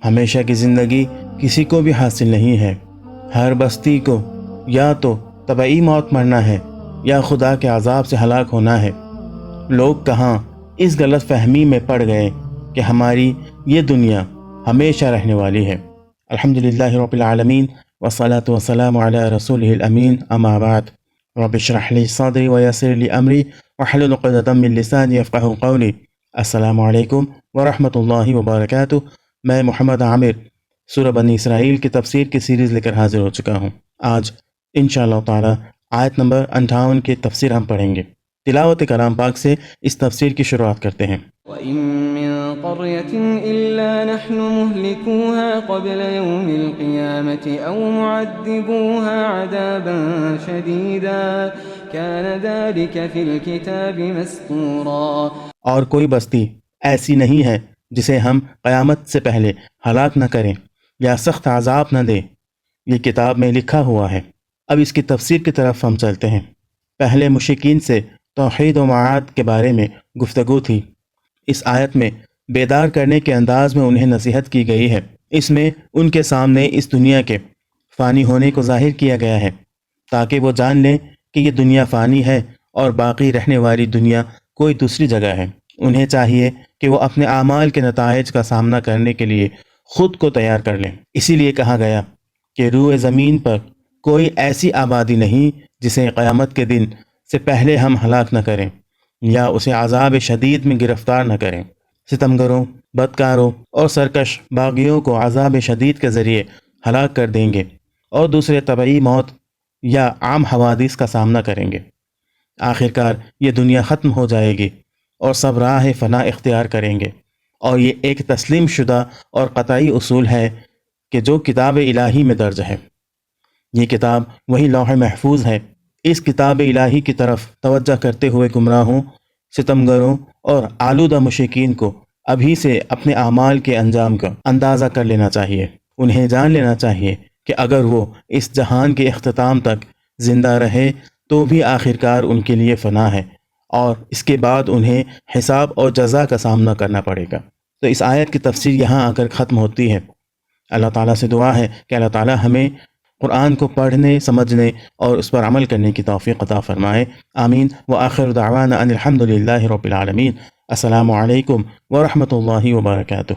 ہمیشہ کی زندگی کسی کو بھی حاصل نہیں ہے۔ ہر بستی کو یا تو طبعی موت مرنا ہے یا خدا کے عذاب سے ہلاک ہونا ہے۔ لوگ کہاں اس غلط فہمی میں پڑ گئے کہ ہماری یہ دنیا ہمیشہ رہنے والی ہے۔ الحمدللہ رب العالمین والصلاة والسلام علی رسولہ الامین، اما بعد، رب اشرح لی صدری ویسر لی امری واحلل عقدۃ من لسانی یفقہوا قولی۔ السلام علیکم ورحمۃ اللہ وبرکاتہ۔ میں محمد عامر سورہ بنی اسرائیل کی تفسیر کی سیریز لے کر حاضر ہو چکا ہوں۔ آج انشاءاللہ تعالی آیت نمبر 58 کی تفسیر ہم پڑھیں گے۔ تلاوت کلام پاک سے اس تفسیر کی شروعات کرتے ہیں۔ وَإِن مِّن قَرْيَةٍ إِلَّا نَحْنُ مُهْلِكُوهَا قَبْلَ يَوْمِ الْقِيَامَةِ أَوْ مُعَذِّبُوهَا عَذَابًا شَدِيدًا كَانَ ذَلِكَ فِي الْكِتَابِ مَسْطُورًا۔ اور کوئی بستی ایسی نہیں ہے جسے ہم قیامت سے پہلے ہلاک نہ کریں یا سخت عذاب نہ دیں، یہ کتاب میں لکھا ہوا ہے۔ اب اس کی تفسیر کی طرف ہم چلتے ہیں۔ پہلے مشرکین سے توحید و معاد کے بارے میں گفتگو تھی۔ اس آیت میں بیدار کرنے کے انداز میں انہیں نصیحت کی گئی ہے۔ اس میں ان کے سامنے اس دنیا کے فانی ہونے کو ظاہر کیا گیا ہے تاکہ وہ جان لیں کہ یہ دنیا فانی ہے اور باقی رہنے والی دنیا کوئی دوسری جگہ ہے۔ انہیں چاہیے کہ وہ اپنے اعمال کے نتائج کا سامنا کرنے کے لیے خود کو تیار کر لیں۔ اسی لیے کہا گیا کہ روئے زمین پر کوئی ایسی آبادی نہیں جسے قیامت کے دن سے پہلے ہم ہلاک نہ کریں یا اسے عذاب شدید میں گرفتار نہ کریں۔ ستمگروں، بدکاروں اور سرکش باغیوں کو عذاب شدید کے ذریعے ہلاک کر دیں گے اور دوسرے طبعی موت یا عام حوادث کا سامنا کریں گے۔ آخرکار یہ دنیا ختم ہو جائے گی اور سب راہ فنا اختیار کریں گے، اور یہ ایک تسلیم شدہ اور قطعی اصول ہے کہ جو کتاب الہی میں درج ہے۔ یہ کتاب وہی لوح محفوظ ہے۔ اس کتاب الہی کی طرف توجہ کرتے ہوئے گمراہوں، ستمگروں اور آلودہ مشرکین کو ابھی سے اپنے اعمال کے انجام کا اندازہ کر لینا چاہیے۔ انہیں جان لینا چاہیے کہ اگر وہ اس جہان کے اختتام تک زندہ رہے تو بھی آخرکار ان کے لیے فنا ہے، اور اس کے بعد انہیں حساب اور جزا کا سامنا کرنا پڑے گا۔ تو اس آیت کی تفسیر یہاں آ کر ختم ہوتی ہے۔ اللہ تعالیٰ سے دعا ہے کہ اللہ تعالیٰ ہمیں قرآن کو پڑھنے، سمجھنے اور اس پر عمل کرنے کی توفیق عطا فرمائے۔ آمین۔ وآخر دعوانا ان الحمد للہ رب العالمین۔ السلام علیکم ورحمۃ اللہ وبرکاتہ۔